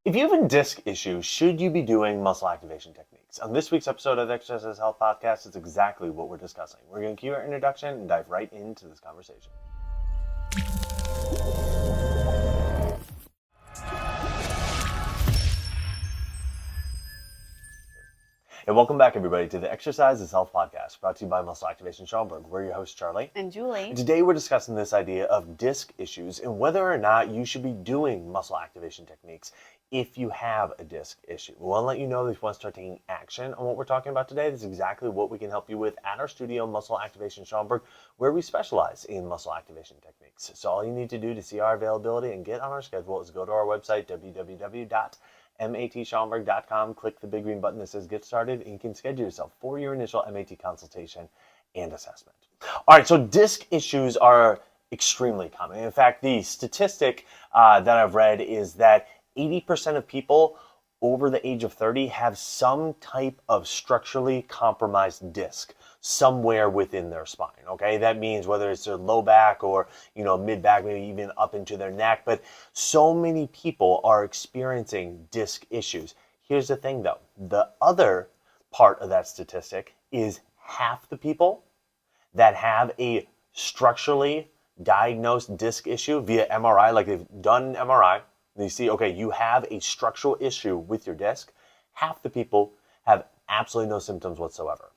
If you have a disc issue, should you be doing muscle activation techniques? On this week's episode of the Exercise Health Podcast, it's exactly what we're discussing. We're going to cue our introduction and dive right into this conversation. And welcome back, everybody, to the Exercise is Health Podcast, brought to you by Muscle Activation Schaumburg. We're your hosts, Charlie. And Julie. And today we're discussing this idea of disc issues and whether or not you should be doing muscle activation techniques if you have a disc issue. We want to let you know that if you want to start taking action on what we're talking about today, this is exactly what we can help you with at our studio, Muscle Activation Schaumburg, where we specialize in muscle activation techniques. So all you need to do to see our availability and get on our schedule is go to our website, www.matschaumburg.com, click the big green button that says Get Started, and you can schedule yourself for your initial MAT consultation and assessment. All right, so disc issues are extremely common. In fact, the statistic that I've read is that 80% of people over the age of 30 have some type of structurally compromised disc somewhere within their spine, okay? That means whether it's their low back or, mid back, maybe even up into their neck, but so many people are experiencing disc issues. Here's the thing though, the other part of that statistic is half the people that have a structurally diagnosed disc issue via MRI, like they've done an MRI, and you see, okay, you have a structural issue with your disc, half the people have absolutely no symptoms whatsoever.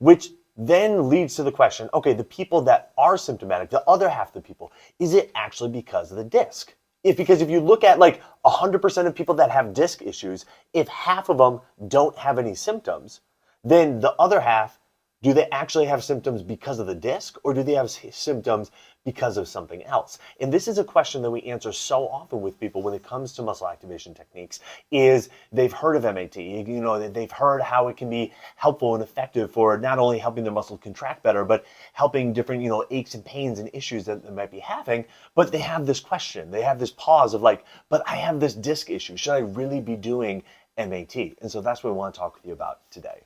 Which then leads to the question, okay, the people that are symptomatic, the other half of the people, is it actually because of the disc? Because if you look at like 100% of people that have disc issues, if half of them don't have any symptoms, then the other half, do they actually have symptoms because of the disc, or do they have symptoms because of something else? And this is a question that we answer so often with people when it comes to muscle activation techniques, is they've heard of MAT, they've heard how it can be helpful and effective for not only helping their muscle contract better, but helping different, aches and pains and issues that they might be having, but they have this question, they have this pause of like, but I have this disc issue, should I really be doing MAT? And so that's what we want to talk with you about today.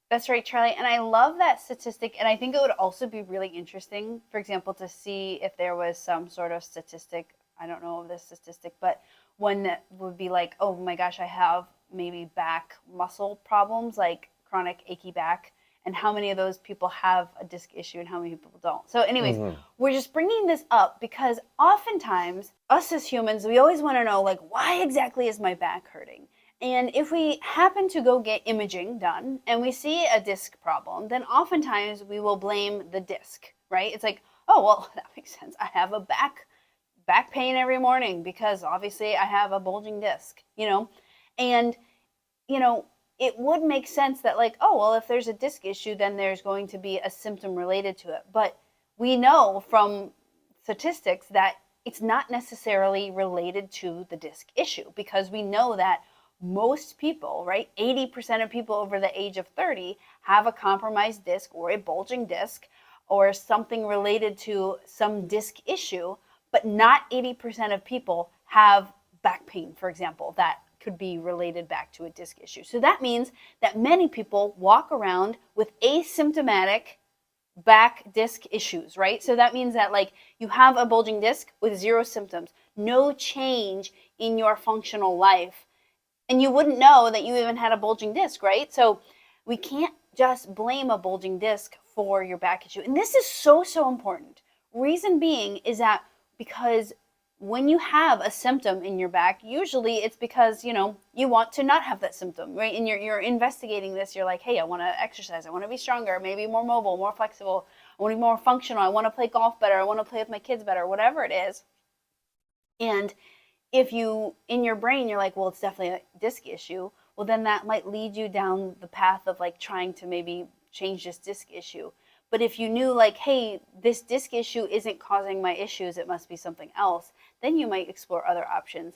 That's right, Charlie. And I love that statistic. And I think it would also be really interesting, for example, to see if there was some sort of statistic. I don't know of this statistic, but one that would be like, oh my gosh, I have maybe back muscle problems, like chronic achy back. And how many of those people have a disc issue and how many people don't? So anyways, we're just bringing this up because oftentimes us as humans, we always want to know, like, why exactly is my back hurting? And if we happen to go get imaging done and we see a disc problem, then oftentimes we will blame the disc, right? It's like, oh, well, that makes sense. I have a back pain every morning because obviously I have a bulging disc, And, it would make sense that like, oh, well, if there's a disc issue, then there's going to be a symptom related to it. But we know from statistics that it's not necessarily related to the disc issue because we know that most people, right, 80% of people over the age of 30 have a compromised disc or a bulging disc or something related to some disc issue, but not 80% of people have back pain, for example, that could be related back to a disc issue. So that means that many people walk around with asymptomatic back disc issues, right? So that means that like you have a bulging disc with zero symptoms, no change in your functional life. And you wouldn't know that you even had a bulging disc, right? So we can't just blame a bulging disc for your back issue. And this is so, so important. Reason being is that because when you have a symptom in your back, usually it's because, you want to not have that symptom, right? And you're investigating this. You're like, hey, I want to exercise. I want to be stronger, maybe more mobile, more flexible. I want to be more functional. I want to play golf better. I want to play with my kids better, whatever it is. And if you, in your brain, you're like, well, it's definitely a disc issue, well, then that might lead you down the path of like trying to maybe change this disc issue. But if you knew like, hey, this disc issue isn't causing my issues, it must be something else, then you might explore other options.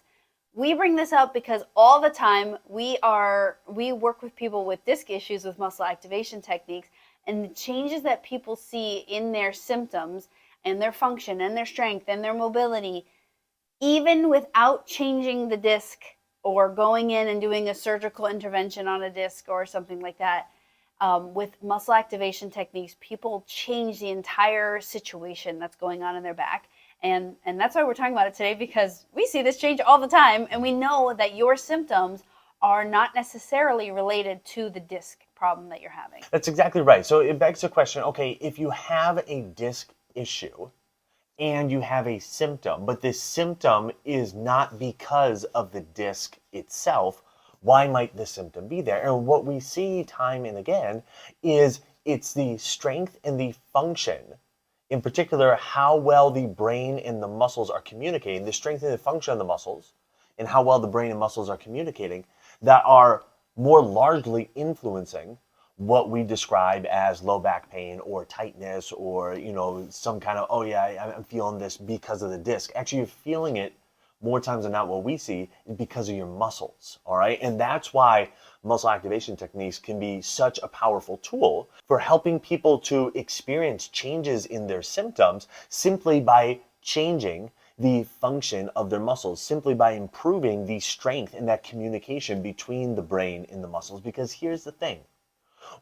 We bring this up because all the time we work with people with disc issues with muscle activation techniques, and the changes that people see in their symptoms and their function and their strength and their mobility, even without changing the disc or going in and doing a surgical intervention on a disc or something like that, with muscle activation techniques, people change the entire situation that's going on in their back. And that's why we're talking about it today, because we see this change all the time, and we know that your symptoms are not necessarily related to the disc problem that you're having. That's exactly right. So it begs the question, okay, if you have a disc issue and you have a symptom, but this symptom is not because of the disc itself, why might the symptom be there? And what we see time and again is it's the strength and the function, in particular, how well the brain and the muscles are communicating, the strength and the function of the muscles, and how well the brain and muscles are communicating, that are more largely influencing what we describe as low back pain or tightness, or some kind of, oh yeah, I'm feeling this because of the disc. Actually, you're feeling it more times than not. What we see is because of your muscles. All right, and that's why muscle activation techniques can be such a powerful tool for helping people to experience changes in their symptoms simply by changing the function of their muscles, simply by improving the strength and that communication between the brain and the muscles. Because here's the thing,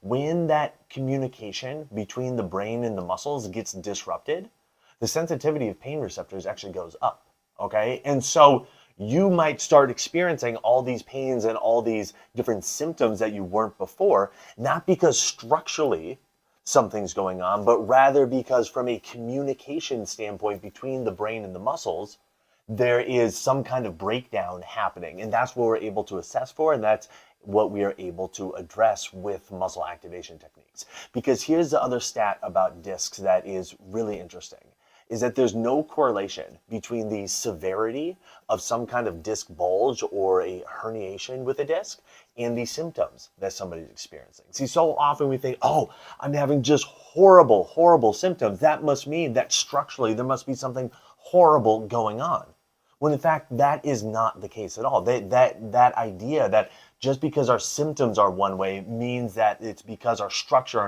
when that communication between the brain and the muscles gets disrupted, the sensitivity of pain receptors actually goes up, okay? And so you might start experiencing all these pains and all these different symptoms that you weren't before, not because structurally something's going on, but rather because from a communication standpoint between the brain and the muscles, there is some kind of breakdown happening. And that's what we're able to assess for, and that's what we are able to address with muscle activation techniques. Because here's the other stat about discs that is really interesting, is that there's no correlation between the severity of some kind of disc bulge or a herniation with a disc and the symptoms that somebody's experiencing. See, so often we think, oh, I'm having just horrible, horrible symptoms. That must mean that structurally there must be something horrible going on. When in fact, that is not the case at all. That idea that just because our symptoms are one way means that it's because our structure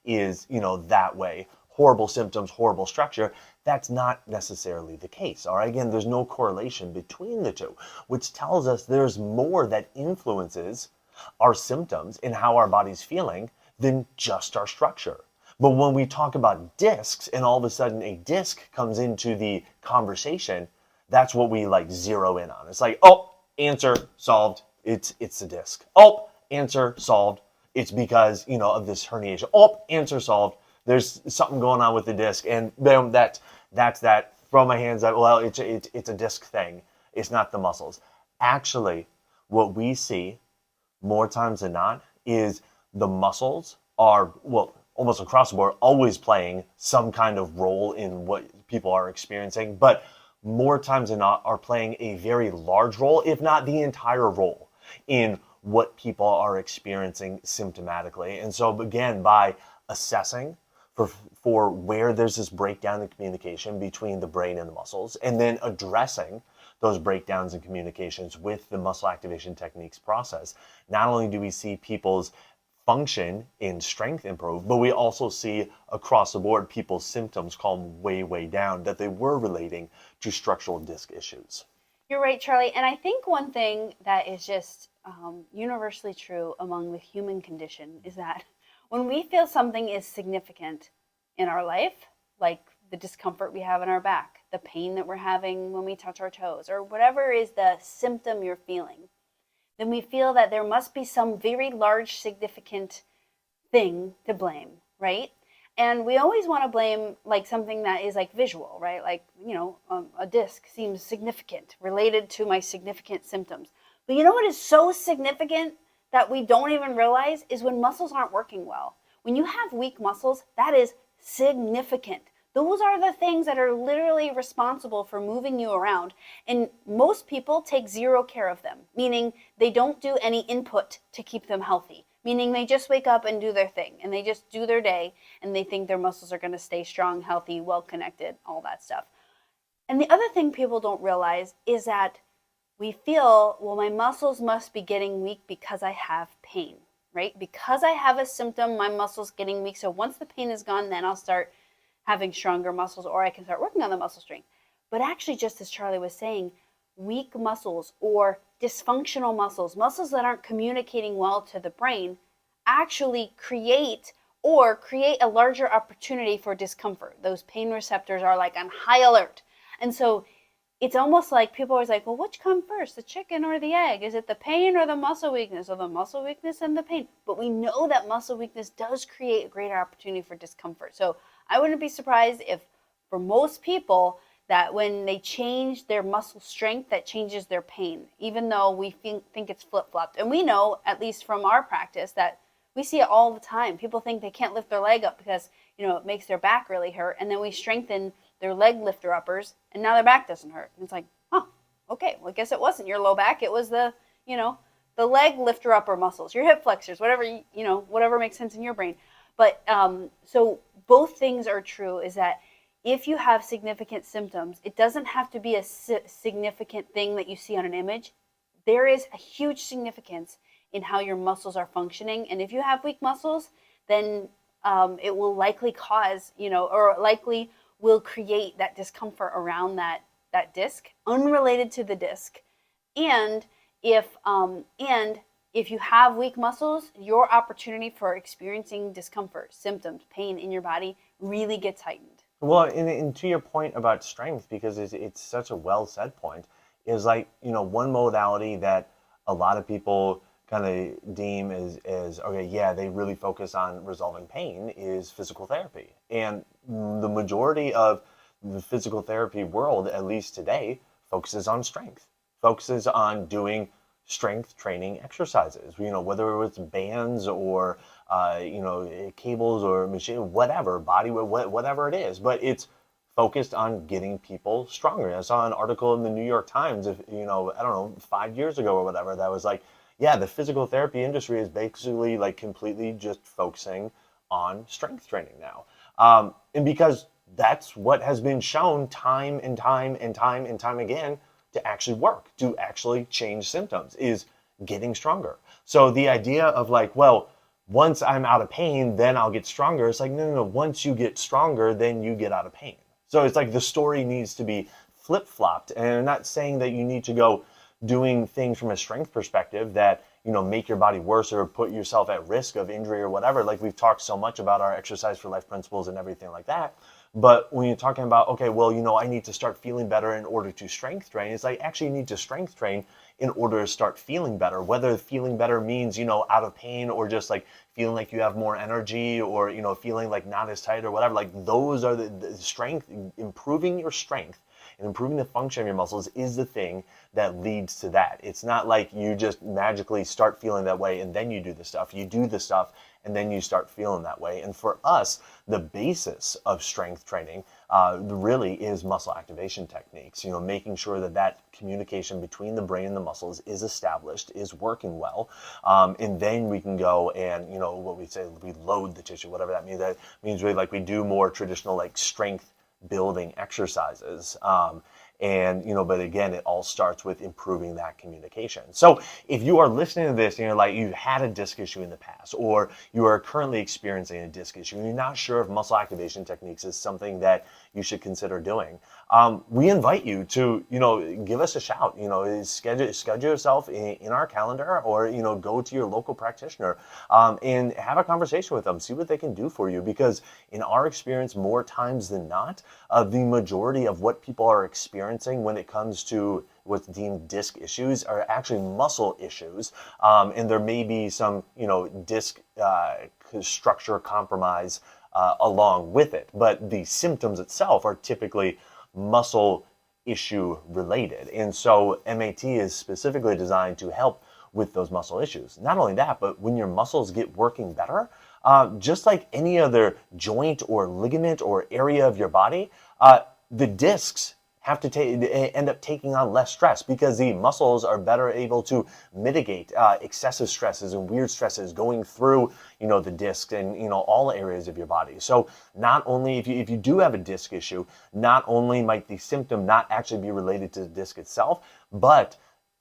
is, that way. Horrible symptoms, horrible structure. That's not necessarily the case. All right. Again, there's no correlation between the two, which tells us there's more that influences our symptoms and how our body's feeling than just our structure. But when we talk about discs and all of a sudden a disc comes into the conversation, that's what we zero in on. It's like, oh, answer solved. It's the disc. Oh, answer solved. It's because, of this herniation. Oh, answer solved. There's something going on with the disc, and boom, that's that. Throw my hands up. Well, it's a disc thing. It's not the muscles. Actually, what we see more times than not is the muscles are, almost across the board, always playing some kind of role in what people are experiencing, but more times than not are playing a very large role, if not the entire role, in what people are experiencing symptomatically. And so again, by assessing for where there's this breakdown in communication between the brain and the muscles, and then addressing those breakdowns in communications with the muscle activation techniques process, not only do we see people's function in strength improve, but we also see across the board people's symptoms calm way down that they were relating to structural disc issues. You're right, Charlie. And I think one thing that is just universally true among the human condition is that when we feel something is significant in our life, like the discomfort we have in our back, the pain that we're having when we touch our toes, or whatever is the symptom you're feeling, then we feel that there must be some very large, significant thing to blame, right? And we always want to blame something that is visual, right? A disc seems significant, related to my significant symptoms. But you know what is so significant that we don't even realize is when muscles aren't working well. When you have weak muscles, that is significant. Those are the things that are literally responsible for moving you around. And most people take zero care of them, meaning they don't do any input to keep them healthy, meaning they just wake up and do their thing, and they just do their day, and they think their muscles are going to stay strong, healthy, well-connected, all that stuff. And the other thing people don't realize is that we feel, well, my muscles must be getting weak because I have pain, right? Because I have a symptom, my muscles getting weak. So once the pain is gone, then I'll start having stronger muscles, or I can start working on the muscle strength. But actually, just as Charlie was saying, weak muscles or dysfunctional muscles, muscles that aren't communicating well to the brain, actually create or create a larger opportunity for discomfort. Those pain receptors are like on high alert. And so it's almost like people are always like, well, which come first, the chicken or the egg? Is it the pain or the muscle weakness, or the muscle weakness and the pain? But we know that muscle weakness does create a greater opportunity for discomfort. So I wouldn't be surprised if, for most people, that when they change their muscle strength, that changes their pain, even though we think it's flip-flopped. And we know, at least from our practice, that we see it all the time. People think they can't lift their leg up because, it makes their back really hurt. And then we strengthen their leg lifter uppers, and now their back doesn't hurt. And it's like, okay, well, I guess it wasn't your low back. It was the leg lifter upper muscles, your hip flexors, whatever, whatever makes sense in your brain. But so both things are true, is that if you have significant symptoms, it doesn't have to be a significant thing that you see on an image. There is a huge significance in how your muscles are functioning. And if you have weak muscles, then it will likely cause, or likely will create that discomfort around that disc, unrelated to the disc. And if you have weak muscles, your opportunity for experiencing discomfort, symptoms, pain in your body really gets heightened. Well, and to your point about strength, because it's such a well said point, is like, one modality that a lot of people kind of deem as okay, yeah, they really focus on resolving pain, is physical therapy. And the majority of the physical therapy world, at least today, focuses on strength, focuses on doing strength training exercises, whether it's bands or, cables or machine, whatever, body, whatever it is, but it's focused on getting people stronger. I saw an article in the New York Times, I don't know, 5 years ago or whatever, that was like, yeah, the physical therapy industry is basically like completely just focusing on strength training now. And because that's what has been shown time and time and time and time again to actually work, to actually change symptoms, is getting stronger. So the idea of like, well, once I'm out of pain, then I'll get stronger. It's like, no. Once you get stronger, then you get out of pain. So it's like the story needs to be flip-flopped. And I'm not saying that you need to go doing things from a strength perspective that, make your body worse or put yourself at risk of injury or whatever. Like we've talked so much about our exercise for life principles and everything like that. But when you're talking about, okay, well, I need to start feeling better in order to strength train, it's like actually you need to strength train in order to start feeling better. Whether feeling better means, out of pain, or just like feeling like you have more energy, or, feeling like not as tight or whatever. Like those are the strength, improving your strength and improving the function of your muscles is the thing that leads to that. It's not like you just magically start feeling that way and then you do the stuff. You do the stuff and then you start feeling that way. And for us, the basis of strength training really is muscle activation techniques. Making sure that communication between the brain and the muscles is established, is working well, and then we can go and what we say, we load the tissue, whatever that means. That means we do more traditional like strength building exercises. But again, it all starts with improving that communication. So if you are listening to this and you're like, you've had a disc issue in the past, or you are currently experiencing a disc issue and you're not sure if muscle activation techniques is something that you should consider doing, we invite you to, give us a shout, schedule yourself in our calendar, or, go to your local practitioner, and have a conversation with them, see what they can do for you. Because in our experience, more times than not, the majority of what people are experiencing when it comes to what's deemed disc issues are actually muscle issues. And there may be some, disc structure compromise along with it. But the symptoms itself are typically muscle issue related. And so MAT is specifically designed to help with those muscle issues. Not only that, but when your muscles get working better, just like any other joint or ligament or area of your body, the discs have to end up taking on less stress, because the muscles are better able to mitigate excessive stresses and weird stresses going through, the disc and, all areas of your body. So not only if you do have a disc issue, not only might the symptom not actually be related to the disc itself, but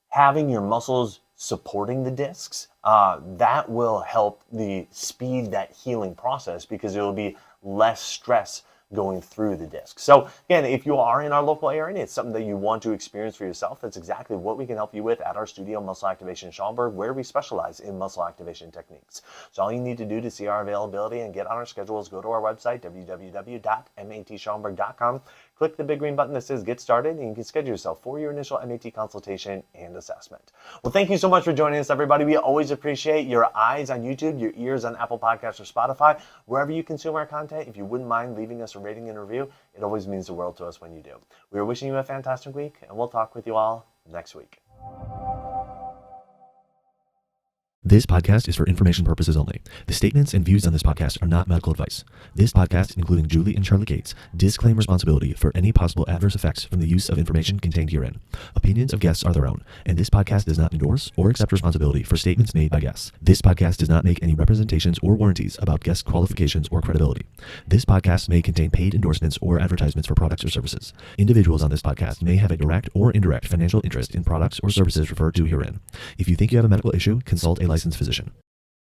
having your muscles supporting the discs, that will help the speed that healing process, because it will be less stress going through the disc. So again, if you are in our local area and it's something that you want to experience for yourself, that's exactly what we can help you with at our studio, Muscle Activation Schaumburg, where we specialize in muscle activation techniques. So all you need to do to see our availability and get on our schedule is go to our website, www.matschaumburg.com. Click the big green button that says Get Started, and you can schedule yourself for your initial MAT consultation and assessment. Well, thank you so much for joining us, everybody. We always appreciate your eyes on YouTube, your ears on Apple Podcasts or Spotify, wherever you consume our content. If you wouldn't mind leaving us a rating and review, it always means the world to us when you do. We are wishing you a fantastic week, and we'll talk with you all next week. This podcast is for information purposes only. The statements and views on this podcast are not medical advice. This podcast, including Julie and Charlie Gates, disclaim responsibility for any possible adverse effects from the use of information contained herein. Opinions of guests are their own, and this podcast does not endorse or accept responsibility for statements made by guests. This podcast does not make any representations or warranties about guest qualifications or credibility. This podcast may contain paid endorsements or advertisements for products or services. Individuals on this podcast may have a direct or indirect financial interest in products or services referred to herein. If you think you have a medical issue, consult a licensed physician.